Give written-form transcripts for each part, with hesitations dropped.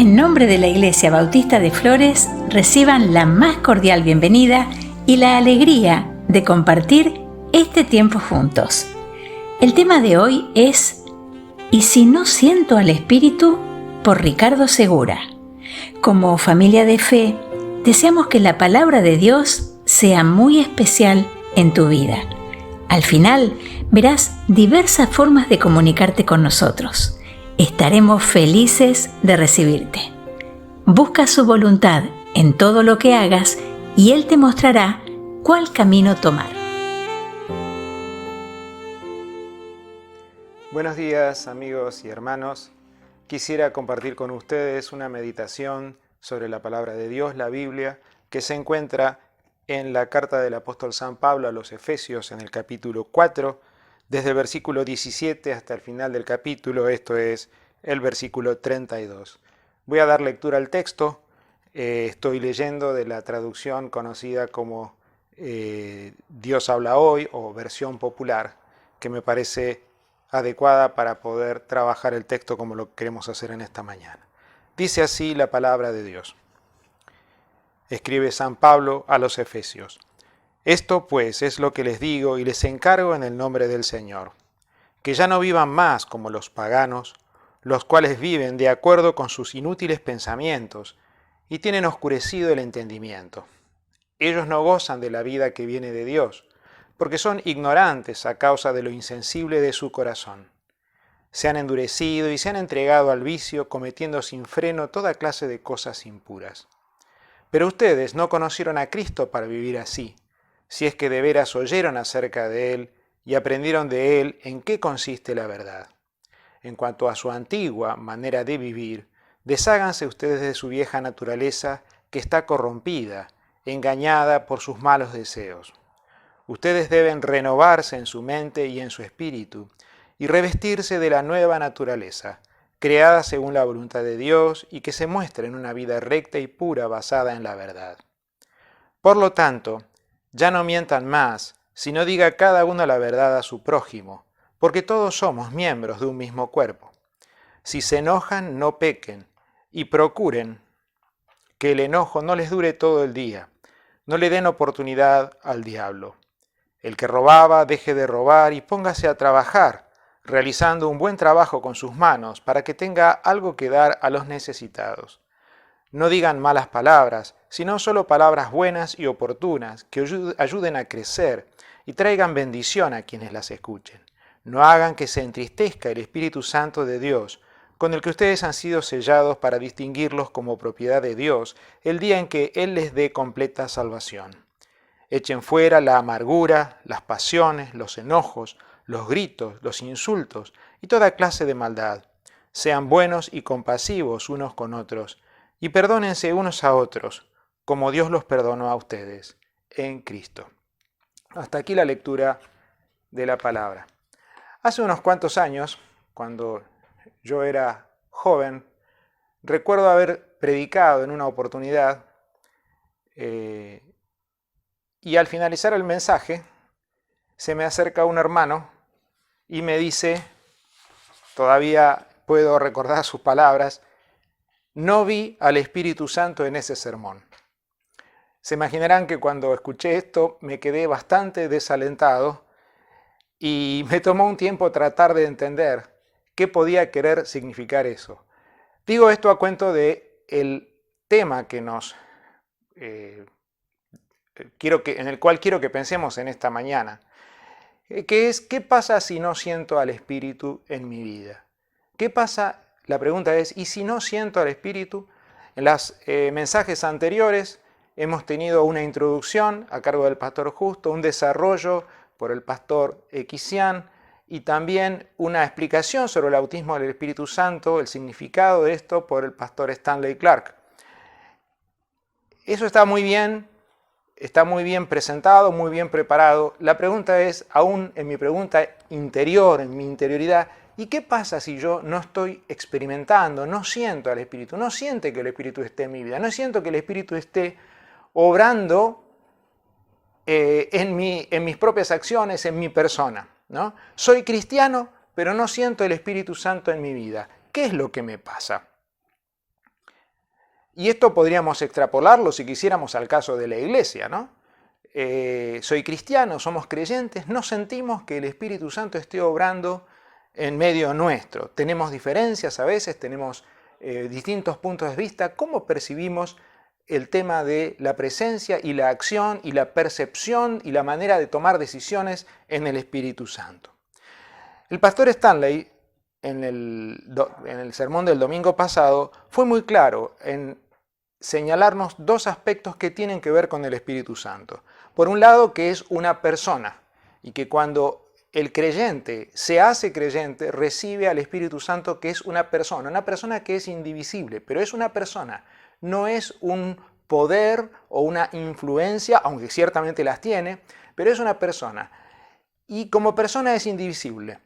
En nombre de la Iglesia Bautista de Flores, reciban la más cordial bienvenida y la alegría de compartir este tiempo juntos. El tema de hoy es ¿Y si no siento al Espíritu? Por Ricardo Segura. Como familia de fe, deseamos que la palabra de Dios sea muy especial en tu vida. Al final, verás diversas formas de comunicarte con nosotros. Estaremos felices de recibirte. Busca su voluntad en todo lo que hagas y Él te mostrará cuál camino tomar. Buenos días, amigos y hermanos. Quisiera compartir con ustedes una meditación sobre la palabra de Dios, la Biblia, que se encuentra en la carta del apóstol San Pablo a los Efesios en el capítulo 4, desde el versículo 17 hasta el final del capítulo, esto es el versículo 32. Voy a dar lectura al texto. Estoy leyendo de la traducción conocida como Dios habla hoy o versión popular, que me parece adecuada para poder trabajar el texto como lo queremos hacer en esta mañana. Dice así la palabra de Dios. Escribe San Pablo a los Efesios. Esto pues es lo que les digo y les encargo en el nombre del Señor, que ya no vivan más como los paganos, los cuales viven de acuerdo con sus inútiles pensamientos y tienen oscurecido el entendimiento. Ellos no gozan de la vida que viene de Dios, porque son ignorantes a causa de lo insensible de su corazón. Se han endurecido y se han entregado al vicio, cometiendo sin freno toda clase de cosas impuras. Pero ustedes no conocieron a Cristo para vivir así, si es que de veras oyeron acerca de Él y aprendieron de Él en qué consiste la verdad. En cuanto a su antigua manera de vivir, desháganse ustedes de su vieja naturaleza que está corrompida, engañada por sus malos deseos. Ustedes deben renovarse en su mente y en su espíritu y revestirse de la nueva naturaleza, creada según la voluntad de Dios y que se muestre en una vida recta y pura basada en la verdad. Por lo tanto, ya no mientan más, sino diga cada uno la verdad a su prójimo, porque todos somos miembros de un mismo cuerpo. Si se enojan, no pequen, y procuren que el enojo no les dure todo el día. No le den oportunidad al diablo. El que robaba, deje de robar y póngase a trabajar, realizando un buen trabajo con sus manos para que tenga algo que dar a los necesitados. No digan malas palabras, sino solo palabras buenas y oportunas que ayuden a crecer y traigan bendición a quienes las escuchen. No hagan que se entristezca el Espíritu Santo de Dios, con el que ustedes han sido sellados para distinguirlos como propiedad de Dios el día en que Él les dé completa salvación. Echen fuera la amargura, las pasiones, los enojos, los gritos, los insultos y toda clase de maldad. Sean buenos y compasivos unos con otros, y perdónense unos a otros, como Dios los perdonó a ustedes, en Cristo. Hasta aquí la lectura de la palabra. Hace unos cuantos años, cuando yo era joven, recuerdo haber predicado en una oportunidad y al finalizar el mensaje se me acerca un hermano y me dice, todavía puedo recordar sus palabras, no vi al Espíritu Santo en ese sermón. Se imaginarán que cuando escuché esto me quedé bastante desalentado y me tomó un tiempo tratar de entender qué podía querer significar eso. Digo esto a cuento de el tema que en el cual quiero que pensemos en esta mañana, que es ¿qué pasa si no siento al Espíritu en mi vida? ¿Qué pasa? La pregunta es ¿y si no siento al Espíritu? En los mensajes anteriores hemos tenido una introducción a cargo del pastor Justo, un desarrollo por el pastor Equisián y también una explicación sobre el bautismo del Espíritu Santo, el significado de esto por el pastor Stanley Clark. Eso está muy bien presentado, muy bien preparado. La pregunta es, aún en mi pregunta interior, en mi interioridad, ¿y qué pasa si yo no estoy experimentando, no siento al Espíritu, no siento que el Espíritu esté en mi vida, no siento que el Espíritu esté obrando en mis propias acciones, en mi persona, ¿no? Soy cristiano, pero no siento el Espíritu Santo en mi vida. ¿Qué es lo que me pasa? Y esto podríamos extrapolarlo si quisiéramos al caso de la iglesia, ¿no? Soy cristiano, somos creyentes, no sentimos que el Espíritu Santo esté obrando en medio nuestro. Tenemos diferencias a veces, tenemos distintos puntos de vista. ¿Cómo percibimos el tema de la presencia y la acción y la percepción y la manera de tomar decisiones en el Espíritu Santo? El pastor Stanley, en el sermón del domingo pasado, fue muy claro en señalarnos dos aspectos que tienen que ver con el Espíritu Santo. Por un lado, que es una persona, y que cuando el creyente se hace creyente, recibe al Espíritu Santo, que es una persona que es indivisible, pero es una persona, no es un poder o una influencia, aunque ciertamente las tiene, pero es una persona. Y como persona es indivisible.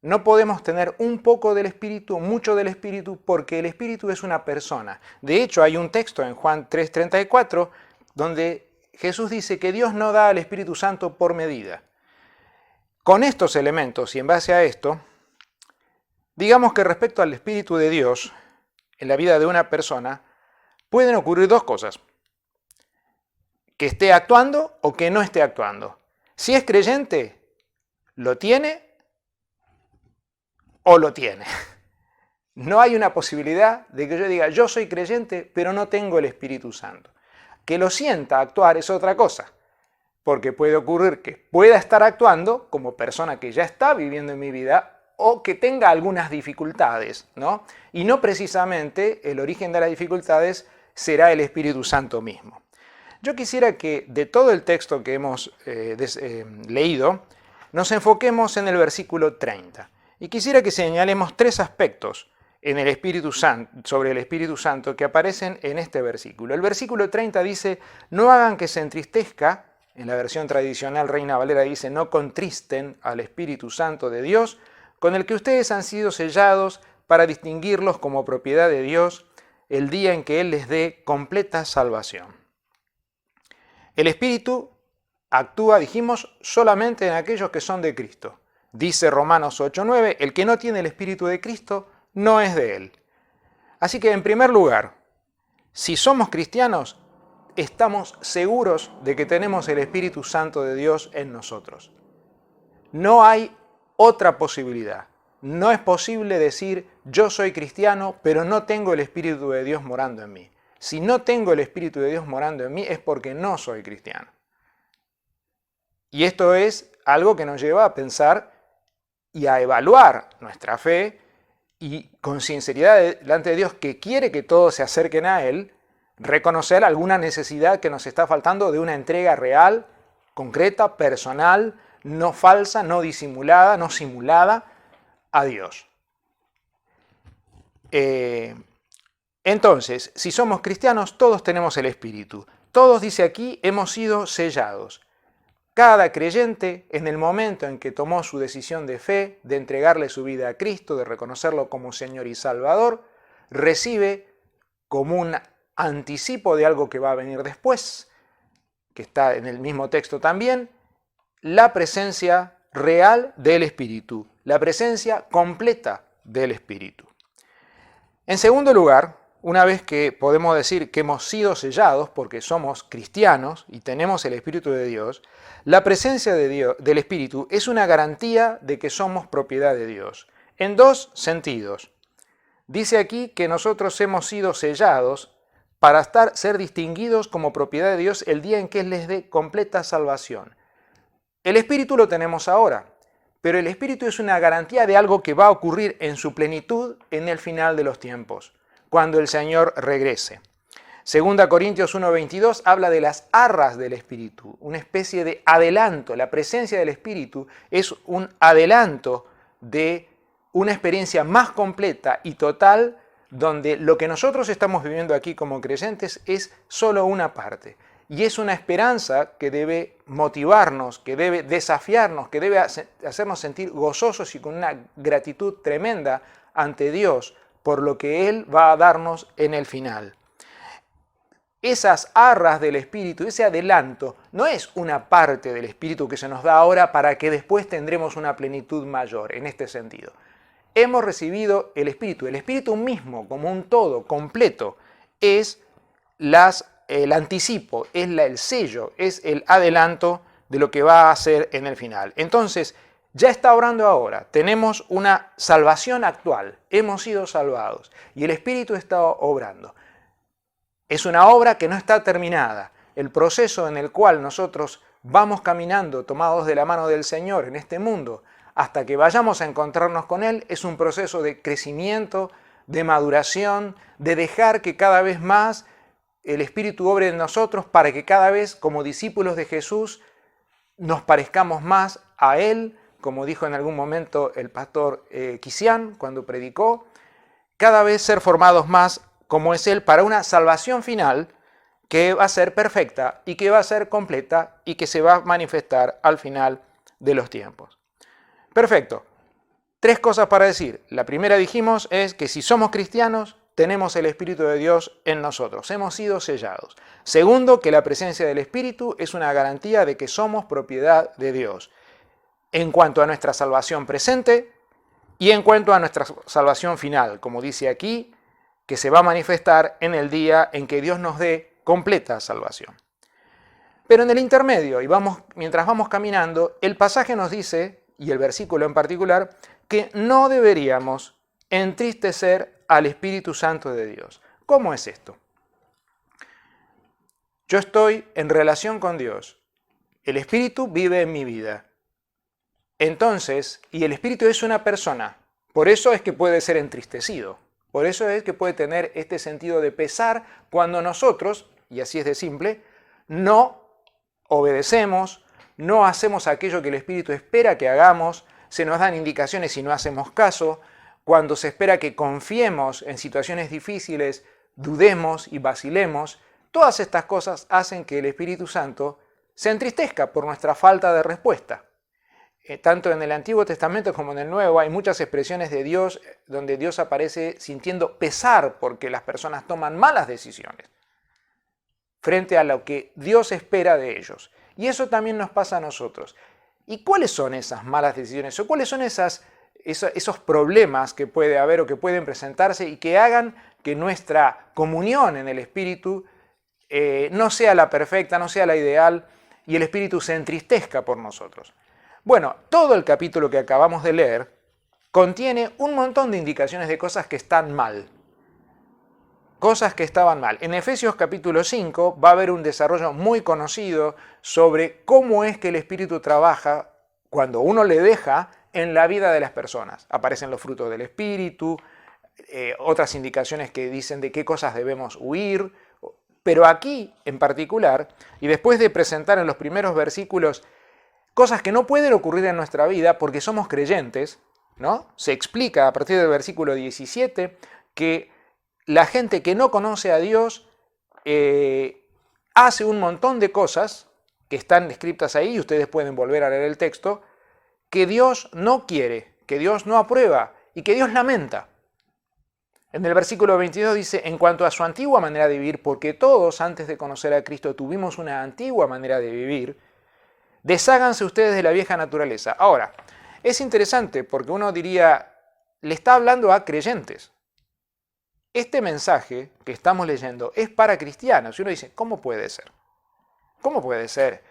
No podemos tener un poco del Espíritu, mucho del Espíritu, porque el Espíritu es una persona. De hecho, hay un texto en Juan 3:34 donde Jesús dice que Dios no da al Espíritu Santo por medida. Con estos elementos y en base a esto, digamos que respecto al Espíritu de Dios en la vida de una persona, pueden ocurrir dos cosas. Que esté actuando o que no esté actuando. Si es creyente, lo tiene o lo tiene. No hay una posibilidad de que yo diga, yo soy creyente, pero no tengo el Espíritu Santo. Que lo sienta actuar es otra cosa, porque puede ocurrir que pueda estar actuando como persona que ya está viviendo en mi vida o que tenga algunas dificultades, ¿no? Y no precisamente el origen de las dificultades será el Espíritu Santo mismo. Yo quisiera que de todo el texto que hemos leído, nos enfoquemos en el versículo 30. Y quisiera que señalemos tres aspectos en el Espíritu Santo, sobre el Espíritu Santo que aparecen en este versículo. El versículo 30 dice, no hagan que se entristezca, en la versión tradicional Reina Valera dice, no contristen al Espíritu Santo de Dios, con el que ustedes han sido sellados para distinguirlos como propiedad de Dios el día en que Él les dé completa salvación. El Espíritu actúa, dijimos, solamente en aquellos que son de Cristo. Dice Romanos 8:9, el que no tiene el Espíritu de Cristo no es de Él. Así que en primer lugar, si somos cristianos, estamos seguros de que tenemos el Espíritu Santo de Dios en nosotros. No hay otra posibilidad. No es posible decir, yo soy cristiano, pero no tengo el Espíritu de Dios morando en mí. Si no tengo el Espíritu de Dios morando en mí es porque no soy cristiano. Y esto es algo que nos lleva a pensar y a evaluar nuestra fe y con sinceridad delante de Dios, que quiere que todos se acerquen a Él, reconocer alguna necesidad que nos está faltando de una entrega real, concreta, personal, no falsa, no disimulada, no simulada, a Dios. Entonces, si somos cristianos, todos tenemos el Espíritu. Todos, dice aquí, hemos sido sellados. Cada creyente, en el momento en que tomó su decisión de fe, de entregarle su vida a Cristo, de reconocerlo como Señor y Salvador, recibe como un anticipo de algo que va a venir después, que está en el mismo texto también, la presencia real del Espíritu, la presencia completa del Espíritu. En segundo lugar, una vez que podemos decir que hemos sido sellados porque somos cristianos y tenemos el Espíritu de Dios, la presencia de Dios, del Espíritu es una garantía de que somos propiedad de Dios, en dos sentidos. Dice aquí que nosotros hemos sido sellados para ser distinguidos como propiedad de Dios el día en que Él les dé completa salvación. El Espíritu lo tenemos ahora, pero el Espíritu es una garantía de algo que va a ocurrir en su plenitud en el final de los tiempos, cuando el Señor regrese. 2 Corintios 1:22 habla de las arras del Espíritu, una especie de adelanto. La presencia del Espíritu es un adelanto de una experiencia más completa y total, donde lo que nosotros estamos viviendo aquí como creyentes es solo una parte. Y es una esperanza que debe motivarnos, que debe desafiarnos, que debe hacernos sentir gozosos y con una gratitud tremenda ante Dios por lo que Él va a darnos en el final. Esas arras del Espíritu, ese adelanto, no es una parte del Espíritu que se nos da ahora para que después tendremos una plenitud mayor, en este sentido. Hemos recibido el Espíritu mismo como un todo completo, es el anticipo, es el sello, es el adelanto de lo que va a hacer en el final. Entonces, ya está obrando ahora, tenemos una salvación actual, hemos sido salvados y el Espíritu está obrando. Es una obra que no está terminada. El proceso en el cual nosotros vamos caminando tomados de la mano del Señor en este mundo hasta que vayamos a encontrarnos con Él es un proceso de crecimiento, de maduración, de dejar que cada vez más el Espíritu obre en nosotros para que cada vez como discípulos de Jesús nos parezcamos más a Él, como dijo en algún momento el pastor Kisian cuando predicó, cada vez ser formados más como es Él para una salvación final que va a ser perfecta y que va a ser completa y que se va a manifestar al final de los tiempos. Perfecto. 3 cosas para decir. La primera dijimos es que si somos cristianos tenemos el Espíritu de Dios en nosotros, hemos sido sellados. Segundo, que la presencia del Espíritu es una garantía de que somos propiedad de Dios en cuanto a nuestra salvación presente y en cuanto a nuestra salvación final, como dice aquí, que se va a manifestar en el día en que Dios nos dé completa salvación. Pero en el intermedio, mientras vamos caminando, el pasaje nos dice, y el versículo en particular, que no deberíamos entristecer al Espíritu Santo de Dios. ¿Cómo es esto? Yo estoy en relación con Dios. El Espíritu vive en mi vida. Entonces, y el Espíritu es una persona, por eso es que puede ser entristecido. Por eso es que puede tener este sentido de pesar cuando nosotros, y así es de simple, no obedecemos, no hacemos aquello que el Espíritu espera que hagamos, se nos dan indicaciones y no hacemos caso, cuando se espera que confiemos en situaciones difíciles, dudemos y vacilemos. Todas estas cosas hacen que el Espíritu Santo se entristezca por nuestra falta de respuesta. Tanto en el Antiguo Testamento como en el Nuevo hay muchas expresiones de Dios donde Dios aparece sintiendo pesar porque las personas toman malas decisiones frente a lo que Dios espera de ellos. Y eso también nos pasa a nosotros. ¿Y cuáles son esas malas decisiones? ¿O cuáles son esos problemas que puede haber o que pueden presentarse y que hagan que nuestra comunión en el Espíritu no sea la perfecta, no sea la ideal y el Espíritu se entristezca por nosotros? Bueno, todo el capítulo que acabamos de leer contiene un montón de indicaciones de cosas que están mal. Cosas que estaban mal. En Efesios capítulo 5 va a haber un desarrollo muy conocido sobre cómo es que el Espíritu trabaja cuando uno le deja en la vida de las personas. Aparecen los frutos del Espíritu, otras indicaciones que dicen de qué cosas debemos huir. Pero aquí en particular, y después de presentar en los primeros versículos cosas que no pueden ocurrir en nuestra vida porque somos creyentes, ¿no? Se explica a partir del versículo 17 que la gente que no conoce a Dios hace un montón de cosas que están descritas ahí, y ustedes pueden volver a leer el texto, que Dios no quiere, que Dios no aprueba y que Dios lamenta. En el versículo 22 dice, en cuanto a su antigua manera de vivir, porque todos antes de conocer a Cristo tuvimos una antigua manera de vivir, desháganse ustedes de la vieja naturaleza. Ahora, es interesante porque uno diría, le está hablando a creyentes. Este mensaje que estamos leyendo es para cristianos. Y uno dice, ¿cómo puede ser? ¿Cómo puede ser?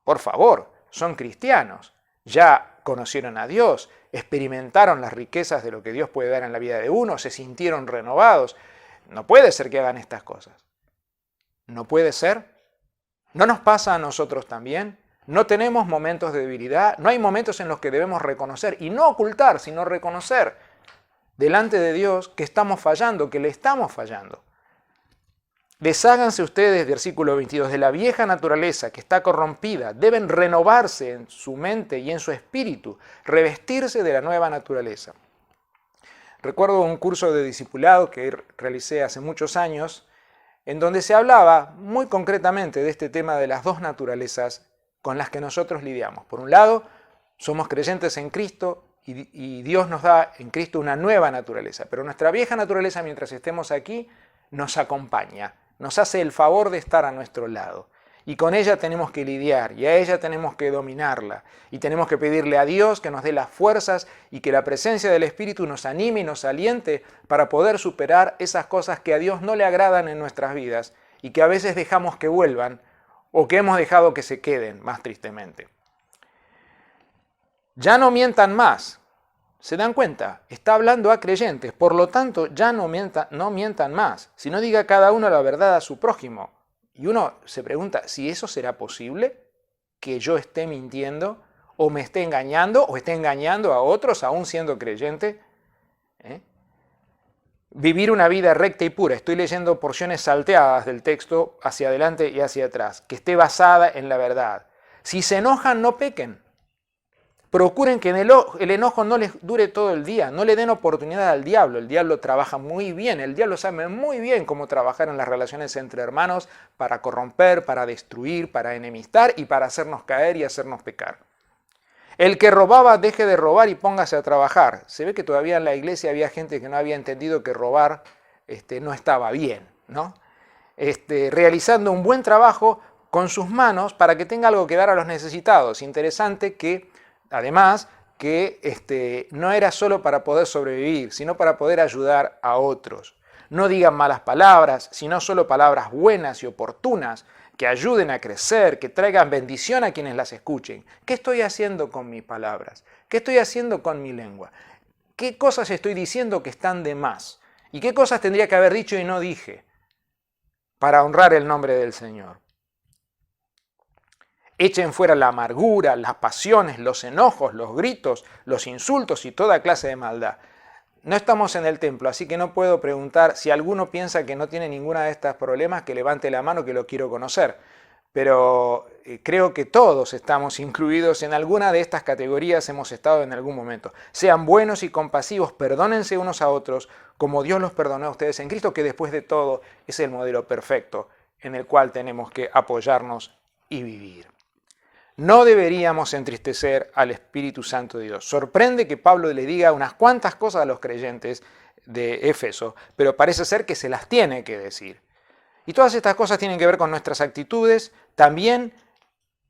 Por favor, son cristianos. Ya conocieron a Dios, experimentaron las riquezas de lo que Dios puede dar en la vida de uno, se sintieron renovados. No puede ser que hagan estas cosas. No puede ser. ¿No nos pasa a nosotros también? No tenemos momentos de debilidad, no hay momentos en los que debemos reconocer, y no ocultar, sino reconocer delante de Dios que estamos fallando, que le estamos fallando. Desháganse ustedes, versículo 22, de la vieja naturaleza que está corrompida, deben renovarse en su mente y en su espíritu, revestirse de la nueva naturaleza. Recuerdo un curso de discipulado que realicé hace muchos años, en donde se hablaba muy concretamente de este tema de las dos naturalezas con las que nosotros lidiamos. Por un lado, somos creyentes en Cristo y Dios nos da en Cristo una nueva naturaleza, pero nuestra vieja naturaleza, mientras estemos aquí, nos acompaña, nos hace el favor de estar a nuestro lado. y con ella tenemos que lidiar, y a ella tenemos que dominarla, y tenemos que pedirle a Dios que nos dé las fuerzas y que la presencia del Espíritu nos anime y nos aliente para poder superar esas cosas que a Dios no le agradan en nuestras vidas y que a veces dejamos que vuelvan o que hemos dejado que se queden, más tristemente. Ya no mientan más. ¿Se dan cuenta? Está hablando a creyentes, por lo tanto ya no mientan más, sino diga cada uno la verdad a su prójimo. Y uno se pregunta, ¿si eso será posible? ¿Que yo esté mintiendo? ¿O me esté engañando? ¿O esté engañando a otros aún siendo creyente? Vivir una vida recta y pura. Estoy leyendo porciones salteadas del texto hacia adelante y hacia atrás, que esté basada en la verdad. Si se enojan, no pequen. Procuren que el enojo no les dure todo el día, no le den oportunidad al diablo. El diablo trabaja muy bien, el diablo sabe muy bien cómo trabajar en las relaciones entre hermanos para corromper, para destruir, para enemistar y para hacernos caer y hacernos pecar. El que robaba, deje de robar y póngase a trabajar. Se ve que todavía en la iglesia había gente que no había entendido que robar no estaba bien, ¿no? Realizando un buen trabajo con sus manos para que tenga algo que dar a los necesitados. Interesante que además, que no era solo para poder sobrevivir, sino para poder ayudar a otros. No digan malas palabras, sino solo palabras buenas y oportunas, que ayuden a crecer, que traigan bendición a quienes las escuchen. ¿Qué estoy haciendo con mis palabras? ¿Qué estoy haciendo con mi lengua? ¿Qué cosas estoy diciendo que están de más? ¿Y qué cosas tendría que haber dicho y no dije para honrar el nombre del Señor? Echen fuera la amargura, las pasiones, los enojos, los gritos, los insultos y toda clase de maldad. No estamos en el templo, así que no puedo preguntar si alguno piensa que no tiene ninguna de estos problemas, que levante la mano, que lo quiero conocer. Pero creo que todos estamos incluidos en alguna de estas categorías, hemos estado en algún momento. Sean buenos y compasivos, perdónense unos a otros, como Dios los perdonó a ustedes en Cristo, que después de todo es el modelo perfecto en el cual tenemos que apoyarnos y vivir. No deberíamos entristecer al Espíritu Santo de Dios. Sorprende que Pablo le diga unas cuantas cosas a los creyentes de Éfeso, pero parece ser que se las tiene que decir. Y todas estas cosas tienen que ver con nuestras actitudes, también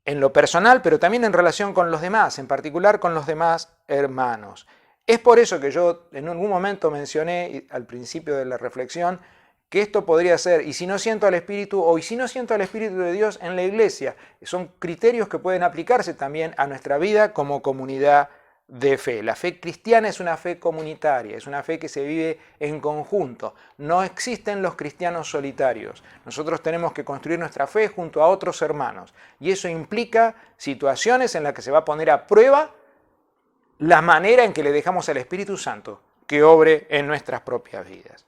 en lo personal, pero también en relación con los demás, en particular con los demás hermanos. Es por eso que yo en algún momento mencioné al principio de la reflexión que esto podría ser, y si no siento al Espíritu, o y si no siento al Espíritu de Dios en la iglesia. Son criterios que pueden aplicarse también a nuestra vida como comunidad de fe. La fe cristiana es una fe comunitaria, es una fe que se vive en conjunto. No existen los cristianos solitarios. Nosotros tenemos que construir nuestra fe junto a otros hermanos. Y eso implica situaciones en las que se va a poner a prueba la manera en que le dejamos al Espíritu Santo que obre en nuestras propias vidas.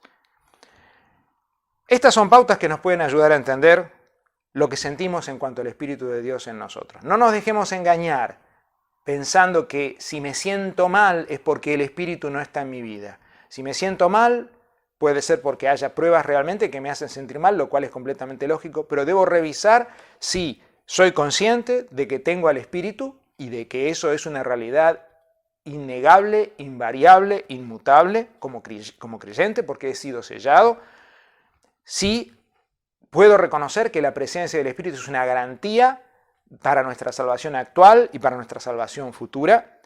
Estas son pautas que nos pueden ayudar a entender lo que sentimos en cuanto al Espíritu de Dios en nosotros. No nos dejemos engañar pensando que si me siento mal es porque el Espíritu no está en mi vida. Si me siento mal, puede ser porque haya pruebas realmente que me hacen sentir mal, lo cual es completamente lógico, pero debo revisar si soy consciente de que tengo al Espíritu y de que eso es una realidad innegable, invariable, inmutable como creyente, porque he sido sellado. Sí, puedo reconocer que la presencia del Espíritu es una garantía para nuestra salvación actual y para nuestra salvación futura,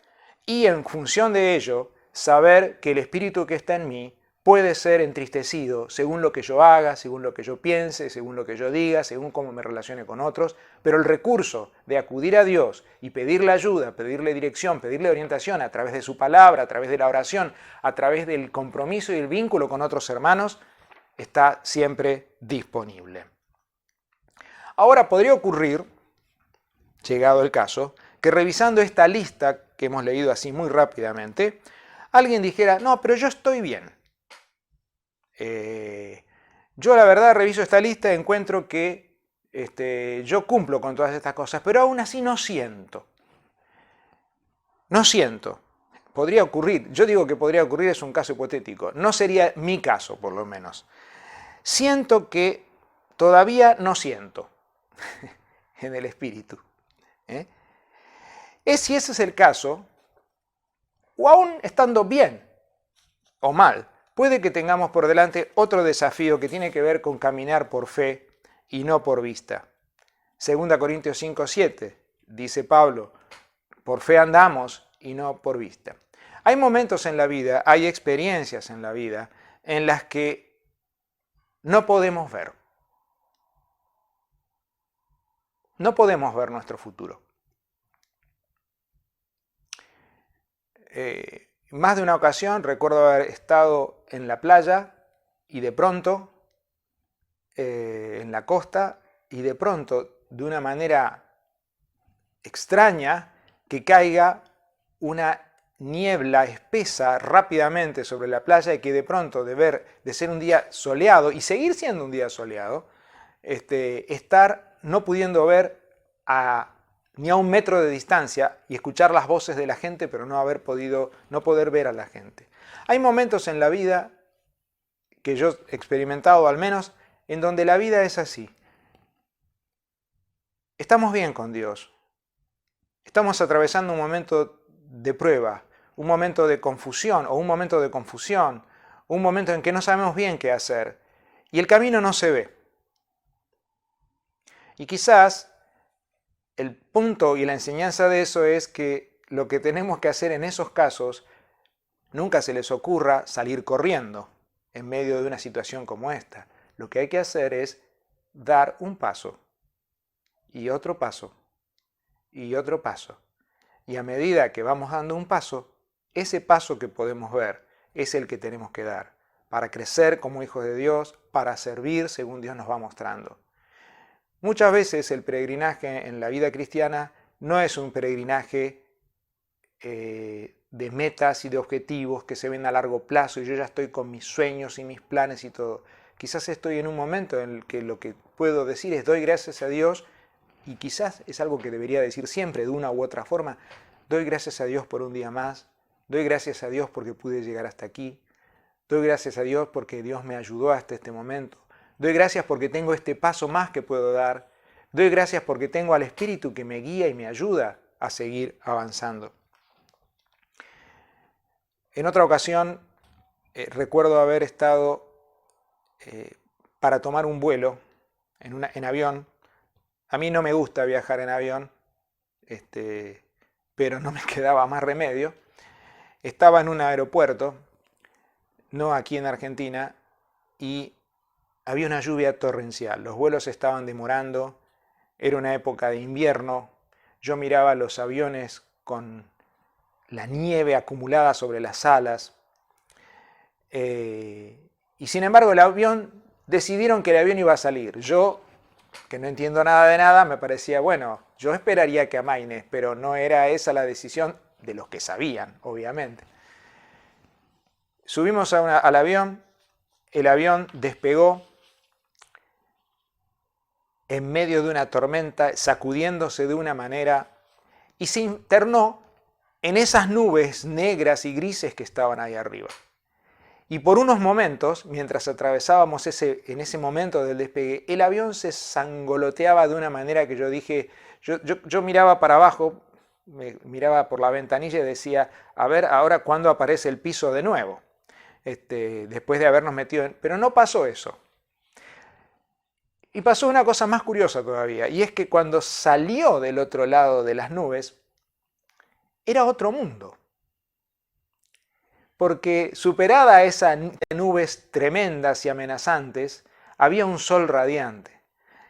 y en función de ello, saber que el Espíritu que está en mí puede ser entristecido según lo que yo haga, según lo que yo piense, según lo que yo diga, según cómo me relacione con otros, pero el recurso de acudir a Dios y pedirle ayuda, pedirle dirección, pedirle orientación a través de su palabra, a través de la oración, a través del compromiso y el vínculo con otros hermanos, está siempre disponible. Ahora podría ocurrir, llegado el caso, que revisando esta lista que hemos leído así muy rápidamente, alguien dijera, no, pero yo estoy bien. Yo la verdad reviso esta lista y encuentro que yo cumplo con todas estas cosas, pero aún así no siento. No siento. Podría ocurrir, yo digo que podría ocurrir, es un caso hipotético, no sería mi caso por lo menos. Siento que todavía no siento en el Espíritu. Si ese es el caso, o aún estando bien o mal, puede que tengamos por delante otro desafío que tiene que ver con caminar por fe y no por vista. 2 Corintios 5:7, dice Pablo, por fe andamos y no por vista. Hay momentos en la vida, hay experiencias en la vida en las que no podemos ver. No podemos ver nuestro futuro. Más de una ocasión recuerdo haber estado en la playa y de pronto, en la costa, y de pronto, de una manera extraña, que caiga una niebla espesa rápidamente sobre la playa y que de pronto, de ser un día soleado y seguir siendo un día soleado, estar no pudiendo ver ni a 1 metro de distancia y escuchar las voces de la gente, pero no poder ver a la gente. Hay momentos en la vida que yo he experimentado al menos, en donde la vida es así. Estamos bien con Dios. Estamos atravesando un momento de prueba, un momento de confusión o un momento de confusión, un momento en que no sabemos bien qué hacer y el camino no se ve. Y quizás el punto y la enseñanza de eso es que lo que tenemos que hacer en esos casos, nunca se les ocurra salir corriendo en medio de una situación como esta. Lo que hay que hacer es dar un paso y otro paso y otro paso. Y a medida que vamos dando un paso, ese paso que podemos ver es el que tenemos que dar para crecer como hijos de Dios, para servir según Dios nos va mostrando. Muchas veces el peregrinaje en la vida cristiana no es un peregrinaje de metas y de objetivos que se ven a largo plazo y yo ya estoy con mis sueños y mis planes y todo. Quizás estoy en un momento en el que lo que puedo decir es doy gracias a Dios, y quizás es algo que debería decir siempre de una u otra forma, doy gracias a Dios por un día más, doy gracias a Dios porque pude llegar hasta aquí, doy gracias a Dios porque Dios me ayudó hasta este momento, doy gracias porque tengo este paso más que puedo dar, doy gracias porque tengo al Espíritu que me guía y me ayuda a seguir avanzando. En otra ocasión recuerdo haber estado para tomar un vuelo en avión. A mí no me gusta viajar en avión, pero no me quedaba más remedio. Estaba en un aeropuerto, no aquí en Argentina, y había una lluvia torrencial. Los vuelos estaban demorando, era una época de invierno. Yo miraba los aviones con la nieve acumulada sobre las alas. Y sin embargo decidieron que el avión iba a salir. Yo, que no entiendo nada de nada, me parecía, bueno, yo esperaría que amaine, pero no era esa la decisión de los que sabían, obviamente. Subimos al avión, el avión despegó en medio de una tormenta, sacudiéndose de una manera, y se internó en esas nubes negras y grises que estaban ahí arriba. Y por unos momentos, mientras atravesábamos en ese momento del despegue, el avión se sangoloteaba de una manera que yo dije, yo miraba para abajo, miraba por la ventanilla y decía, a ver ahora cuándo aparece el piso de nuevo, después de habernos metido en... Pero no pasó eso. Y pasó una cosa más curiosa todavía, y es que cuando salió del otro lado de las nubes, era otro mundo. Porque superada esas nubes tremendas y amenazantes, había un sol radiante.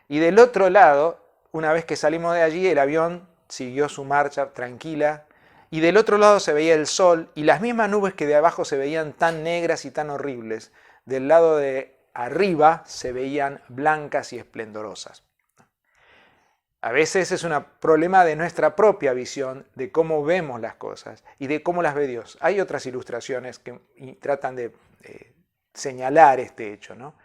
Y del otro lado, una vez que salimos de allí, el avión siguió su marcha tranquila, y del otro lado se veía el sol, y las mismas nubes que de abajo se veían tan negras y tan horribles, del lado de arriba se veían blancas y esplendorosas. A veces es un problema de nuestra propia visión, de cómo vemos las cosas y de cómo las ve Dios. Hay otras ilustraciones que tratan de señalar este hecho, ¿no?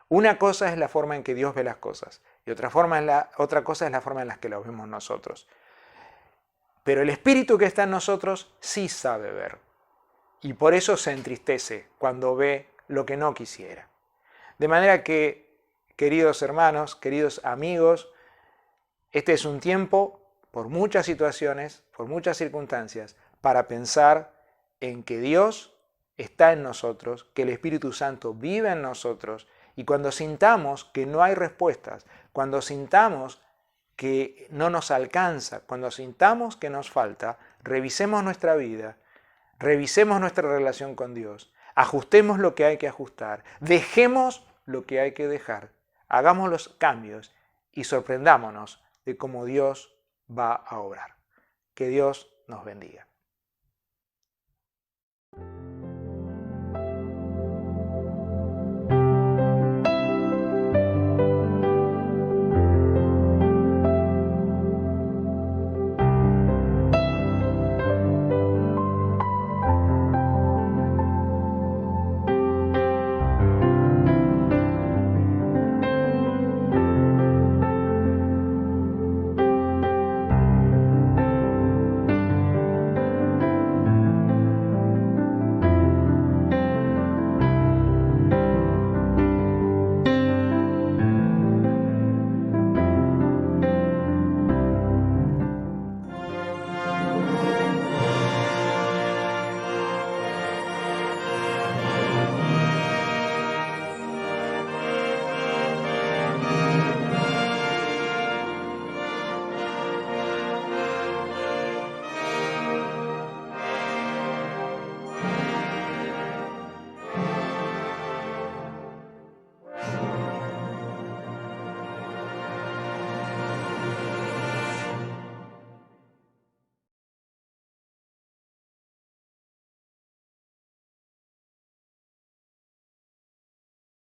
Una cosa es la forma en que Dios ve las cosas y otra cosa es la forma en la que las vemos nosotros. Pero el Espíritu que está en nosotros sí sabe ver y por eso se entristece cuando ve lo que no quisiera. De manera que, queridos hermanos, queridos amigos, este es un tiempo, por muchas situaciones, por muchas circunstancias, para pensar en que Dios está en nosotros, que el Espíritu Santo vive en nosotros, y cuando sintamos que no hay respuestas, cuando sintamos que no nos alcanza, cuando sintamos que nos falta, revisemos nuestra vida, revisemos nuestra relación con Dios, ajustemos lo que hay que ajustar, dejemos lo que hay que dejar, hagamos los cambios y sorprendámonos de cómo Dios va a obrar. Que Dios nos bendiga.